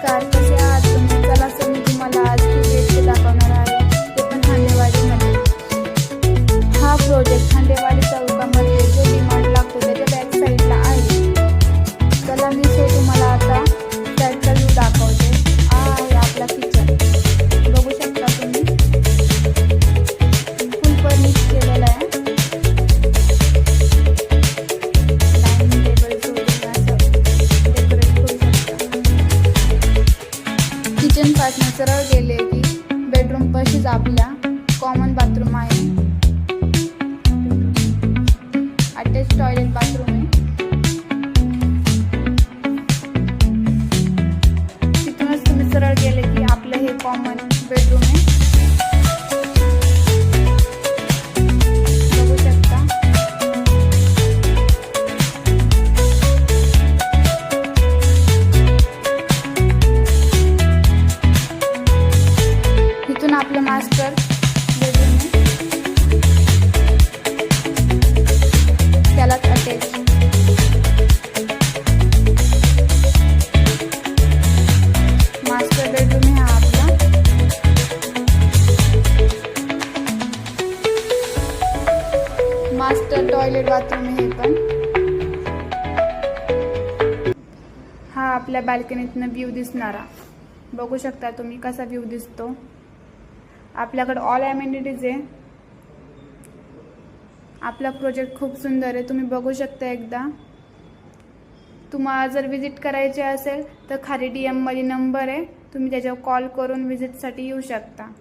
नमस्कार, कसे आहात तुम्ही? चला तर मी तुम्हाला आज प्रोजेक्ट दाखवणार आहे, ते पण हांडेवाडीमध्ये. हा प्रोजेक्ट हांडेवाडी चौकामध्ये जो डिमांड लागतो त्याच्या बॅक साईडला आहे. चला मी तुम्हाला आता त्याचा व्ह्यू दाखवते. हा आहे आपला किचन. बघू शकता तुम्ही, फुल फर्निश केलेला आहे. डायनिंग टेबल सोडून असं डेकोरेट करू शकता. किचन पासून सरळ गेले की बेडरूम पाशीच आपल्या कॉमन बाथरूम आहे. अटॅच टॉयलेट बाथरूम आहे. तिथूनच तुम्ही सरळ गेले की आपलं हे कॉमन बेडरूम आहे. बघू शकता. इथून आपलं मास्टर बेडरूम आहे. त्यालाच अटॅच. मास्टर बेडरूम आहे हा आपला. मास्टर टॉयलेट बाथरूम आहे हे पण. हा आपल्या बाल्कनीतनं व्ह्यू दिसणारा. बघू शकता तुम्ही कसा व्ह्यू दिसतो. आपल्याकडे ऑल ॲमेनिटीज आहे. आपला प्रोजेक्ट खूप सुंदर आहे, तुम्ही बघू शकता एकदा. तुम्हाला जर विजिट करायचे असेल तर खाली DM मध्ये नंबर आहे, तुम्ही त्याच्यावर कॉल करून विजिटसाठी येऊ शकता.